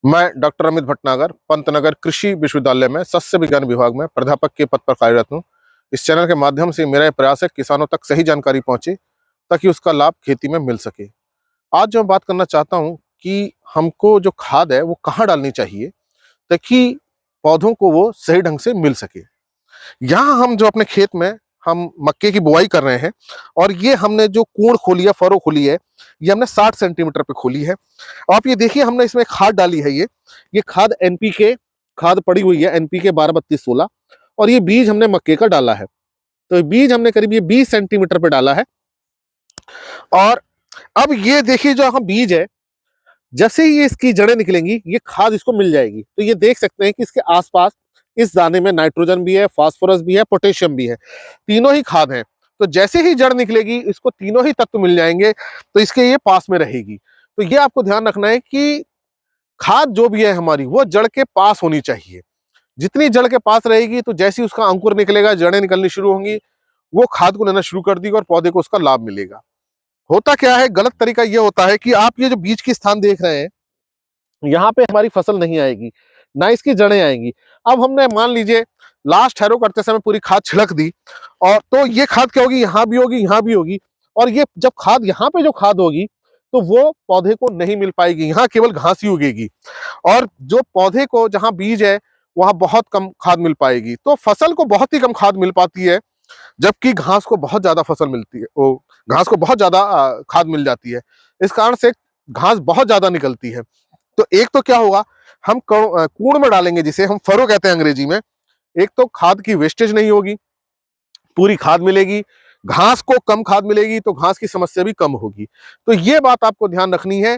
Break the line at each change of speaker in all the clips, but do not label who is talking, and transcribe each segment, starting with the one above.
मैं डॉक्टर अमित भटनागर पंतनगर कृषि विश्वविद्यालय में सस्य विज्ञान विभाग में प्राध्यापक के पद पर कार्यरत हूँ। इस चैनल के माध्यम से मेरा यह प्रयास है किसानों तक सही जानकारी पहुंचे ताकि उसका लाभ खेती में मिल सके। आज जो मैं बात करना चाहता हूं कि हमको जो खाद है वो कहाँ डालनी चाहिए ताकि पौधों को वो सही ढंग से मिल सके। यहाँ हम जो अपने खेत में हम मक्के की बुआई कर रहे हैं और ये हमने जो कूड़ खोली है, फरो खोली है, ये हमने 60 सेंटीमीटर पे खोली है। आप ये देखिए हमने इसमें खाद डाली है। ये खाद एनपीके खाद पड़ी हुई है, एनपीके 12-32-16, और ये बीज हमने मक्के का डाला है। तो बीज हमने करीब ये 20 सेंटीमीटर पे डाला है। और अब ये देखिए जो हम बीज है, जैसे ही ये इसकी जड़ें निकलेंगी ये खाद इसको मिल जाएगी। तो ये देख सकते हैं कि इसके आसपास इस दाने में नाइट्रोजन भी है, फास्फोरस भी है, पोटेशियम भी है, तीनों ही खाद हैं। तो जैसे ही जड़ निकलेगी इसको तीनों ही तत्व मिल जाएंगे, तो इसके ये पास में रहेगी। तो ये आपको ध्यान रखना है कि खाद जो भी है हमारी वो जड़ के पास होनी चाहिए। जितनी जड़ के पास रहेगी तो जैसे ही उसका अंकुर निकलेगा, जड़ें निकलनी शुरू होंगी, वो खाद को लेना शुरू कर देगी और पौधे को उसका लाभ मिलेगा। होता क्या है, गलत तरीका ये होता है कि आप ये जो बीज की स्थान देख रहे हैं, यहाँ पे हमारी फसल नहीं आएगी, ना इसकी जड़ें आएंगी। अब हमने मान लीजिए लास्ट हैरो करते समय पूरी खाद छिड़क दी, और तो ये खाद क्या होगी, यहाँ भी होगी, यहाँ भी होगी, और ये जब खाद यहाँ पे जो खाद होगी तो वो पौधे को नहीं मिल पाएगी, यहाँ केवल घास ही उगेगी। और जो पौधे को जहाँ बीज है वहां बहुत कम खाद मिल पाएगी। तो फसल को बहुत ही कम खाद मिल पाती है, जबकि घास को बहुत ज्यादा फसल मिलती है, वो घास को बहुत ज्यादा खाद मिल जाती है। इस कारण से घास बहुत ज्यादा निकलती है। तो एक तो क्या होगा, हम कूड़ में डालेंगे जिसे हम फरो कहते हैं अंग्रेजी में, एक तो खाद की वेस्टेज नहीं होगी, पूरी खाद मिलेगी, घास को कम खाद मिलेगी तो घास की समस्या भी कम होगी। तो ये बात आपको ध्यान रखनी है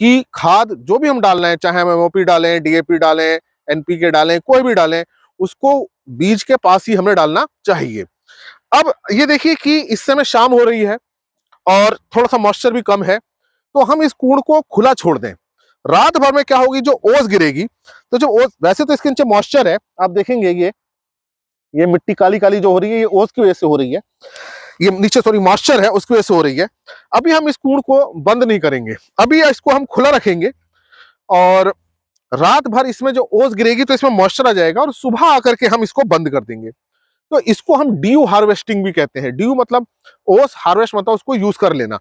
कि खाद जो भी हम डाल रहे हैं, चाहे हम एमओपी डालें, डीएपी डालें, एनपीके डालें, कोई भी डालें, उसको बीज के पास ही हमें डालना चाहिए। अब ये देखिए कि इस समय शाम हो रही है और थोड़ा सा मॉइस्चर भी कम है, तो हम इस कूड़ को खुला छोड़ दें। रात भर में क्या होगी, जो ओस गिरेगी, तो जो ओस, वैसे तो इसके नीचे मॉइस्चर है, आप देखेंगे ये मिट्टी काली काली जो हो रही है ये ओस की वजह से हो रही है, ये नीचे सॉरी मॉइस्चर है उसकी वजह से हो रही है। अभी हम इस कूड़ को बंद नहीं करेंगे, अभी इसको हम खुला रखेंगे और रात भर इसमें जो ओस गिरेगी तो इसमें मॉइस्चर आ जाएगा, और सुबह आकर के हम इसको बंद कर देंगे। तो इसको हम ड्यू हार्वेस्टिंग भी कहते हैं। ड्यू मतलब ओस, हार्वेस्ट मतलब उसको यूज कर लेना।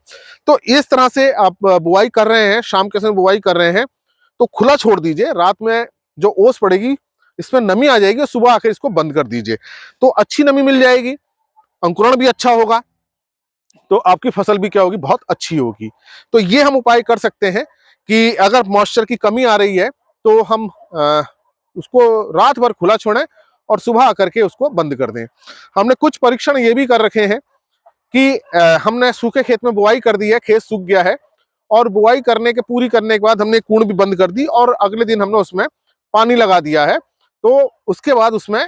तो इस तरह से आप बुआई कर रहे हैं, शाम के समय बुआई कर रहे हैं, तो खुला छोड़ दीजिए। रात में जो ओस पड़ेगी इसमें नमी आ जाएगी और सुबह आकर इसको बंद कर दीजिए, तो अच्छी नमी मिल जाएगी, अंकुरण भी अच्छा होगा, तो आपकी फसल भी क्या होगी, बहुत अच्छी होगी। तो ये हम उपाय कर सकते हैं कि अगर मॉइस्चर की कमी आ रही है तो हम उसको रात भर खुला छोड़ें और सुबह आकर के उसको बंद कर दें। हमने कुछ परीक्षण ये भी कर रखे हैं कि हमने सूखे खेत में बुआई कर दी है, खेत सूख गया है, और बुआई पूरी करने के बाद हमने कूड़ भी बंद कर दी और अगले दिन हमने उसमें पानी लगा दिया है, तो उसके बाद उसमें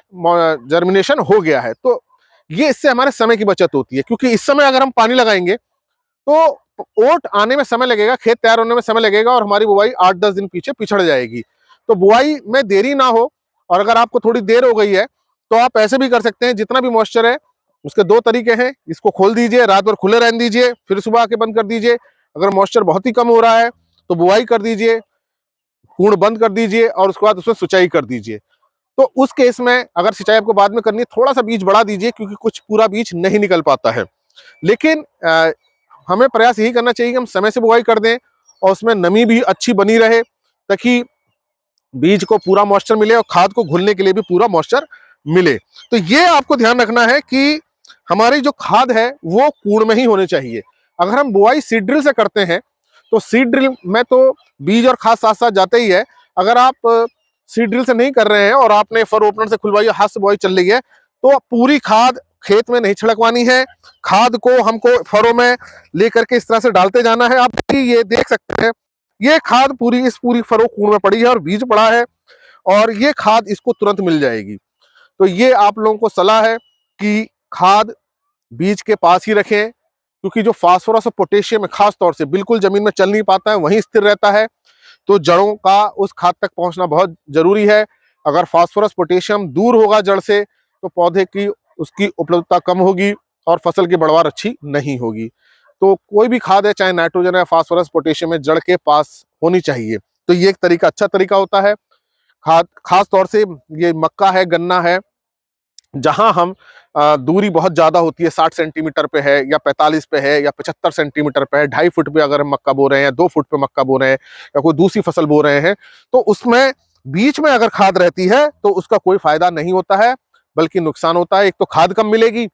जर्मिनेशन हो गया है। तो ये इससे हमारे समय की बचत होती है, क्योंकि इस समय अगर हम पानी लगाएंगे तो ओट आने में समय लगेगा, खेत तैयार होने में समय लगेगा, और हमारी बुआई 8-10 दिन पीछे पिछड़ जाएगी। तो बुआई में देरी ना हो, और अगर आपको थोड़ी देर हो गई है तो आप ऐसे भी कर सकते हैं, जितना भी मॉइस्चर है उसके दो तरीके हैं, इसको खोल दीजिए, रात भर खुले रहने दीजिए, फिर सुबह आके बंद कर दीजिए। अगर मॉइस्चर बहुत ही कम हो रहा है तो बुआई कर दीजिए, कूड़ बंद कर दीजिए और उसके बाद उसमें सिंचाई कर दीजिए। तो उस केस में अगर सिंचाई आपको बाद में करनी है, थोड़ा सा बीज बढ़ा दीजिए, क्योंकि कुछ पूरा बीज नहीं निकल पाता है। लेकिन हमें प्रयास यही करना चाहिए कि हम समय से बुआई कर दें और उसमें नमी भी अच्छी बनी रहे, ताकि बीज को पूरा मॉइस्चर मिले और खाद को घुलने के लिए भी पूरा मॉइस्चर मिले। तो ये आपको ध्यान रखना है कि हमारी जो खाद है वो कूड़ में ही होनी चाहिए। अगर हम बुआई सीड ड्रिल से करते हैं तो सीड ड्रिल में तो बीज और खाद साथ साथ जाते ही है। अगर आप सीड ड्रिल से नहीं कर रहे हैं और आपने फर ओपनर से खुलवाई, हाथ से बुआई चल रही है, तो पूरी खाद खेत में नहीं छिड़कवानी है। खाद को हमको फरों में लेकर के इस तरह से डालते जाना है। आप ये देख सकते हैं, ये खाद पूरी फरो कूड़ में पड़ी है और बीज पड़ा है, और ये खाद इसको तुरंत मिल जाएगी। तो ये आप लोगों को सलाह है कि खाद बीज के पास ही रखें, क्योंकि जो फास्फोरस और पोटेशियम है खास तौर से बिल्कुल जमीन में चल नहीं पाता है, वहीं स्थिर रहता है। तो जड़ों का उस खाद तक पहुंचना बहुत जरूरी है। अगर फास्फोरस पोटेशियम दूर होगा जड़ से तो पौधे की उसकी उपलब्धता कम होगी और फसल की बढ़वार अच्छी नहीं होगी। तो कोई भी खाद है, चाहे नाइट्रोजन है, फास्फोरस पोटेशियम है, जड़ के पास होनी चाहिए। तो ये एक तरीका, अच्छा तरीका होता है। खास तौर से ये मक्का है, गन्ना है, जहां हम दूरी बहुत ज्यादा होती है, 60 सेंटीमीटर पे है या 45 पे है या 75 सेंटीमीटर पे है, 2.5 फुट पे अगर हम मक्का बो रहे हैं या 2 फुट पे मक्का बो रहे हैं या कोई दूसरी फसल बो रहे हैं, तो उसमें बीच में अगर खाद रहती है तो उसका कोई फायदा नहीं होता है, बल्कि नुकसान होता है। एक तो खाद कम मिलेगी,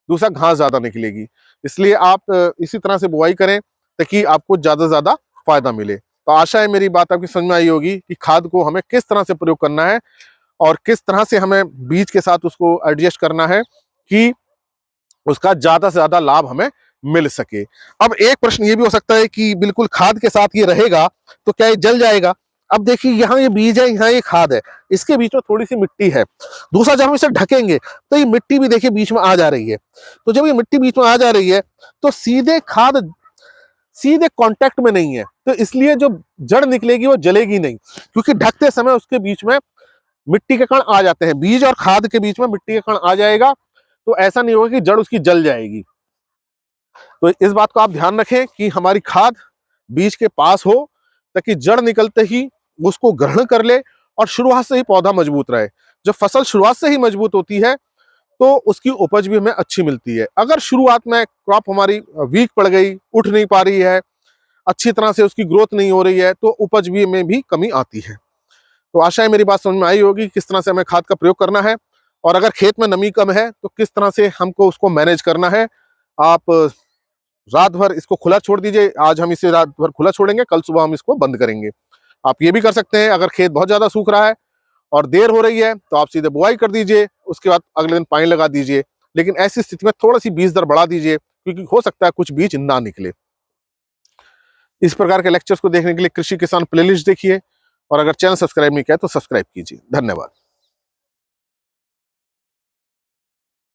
दूसरा घास ज्यादा निकलेगी। इसलिए आप इसी तरह से बुआई करें ताकि आपको ज्यादा से ज्यादा फायदा मिले। तो आशा है मेरी बात आपकी समझ में आई होगी कि खाद को हमें किस तरह से प्रयोग करना है और किस तरह से हमें बीज के साथ उसको एडजस्ट करना है कि उसका ज्यादा से ज्यादा लाभ हमें मिल सके। अब एक प्रश्न ये भी हो सकता है कि बिल्कुल खाद के साथ ये रहेगा तो क्या ये जल जाएगा? अब देखिए, यहाँ ये बीज है, यहाँ ये खाद है, इसके बीच में थोड़ी सी मिट्टी है। दूसरा, जब हम इसे ढकेंगे तो ये मिट्टी भी देखिए बीच में आ जा रही है। तो जब ये मिट्टी बीच में आ जा रही है तो सीधे खाद सीधे कांटेक्ट में नहीं है, तो इसलिए जो जड़ निकलेगी वो जलेगी नहीं, क्योंकि ढकते समय उसके बीच में मिट्टी के कण आ जाते हैं। बीज और खाद के बीच में मिट्टी के कण आ जाएगा, तो ऐसा नहीं होगा कि जड़ उसकी जल जाएगी। तो इस बात को आप ध्यान रखें कि हमारी खाद बीज के पास हो, ताकि जड़ निकलते ही उसको ग्रहण कर ले और शुरुआत से ही पौधा मजबूत रहे। जब फसल शुरुआत से ही मजबूत होती है तो उसकी उपज भी हमें अच्छी मिलती है। अगर शुरुआत में क्रॉप हमारी वीक पड़ गई, उठ नहीं पा रही है, अच्छी तरह से उसकी ग्रोथ नहीं हो रही है, तो उपज भी में भी कमी आती है। तो आशा है मेरी बात समझ में आई होगी किस तरह से हमें खाद का प्रयोग करना है, और अगर खेत में नमी कम है तो किस तरह से हमको उसको मैनेज करना है। आप रात भर इसको खुला छोड़ दीजिए। आज हम इसे रात भर खुला छोड़ेंगे, कल सुबह हम इसको बंद करेंगे। आप ये भी कर सकते हैं, अगर खेत बहुत ज्यादा सूख रहा है और देर हो रही है तो आप सीधे बुआई कर दीजिए, उसके बाद अगले दिन पानी लगा दीजिए। लेकिन ऐसी स्थिति में थोड़ा सी बीज दर बढ़ा दीजिए, क्योंकि हो सकता है कुछ बीज ना निकले। इस प्रकार के लेक्चर्स को देखने के लिए कृषि किसान प्लेलिस्ट देखिए, और अगर चैनल सब्सक्राइब नहीं किया तो सब्सक्राइब कीजिए। धन्यवाद।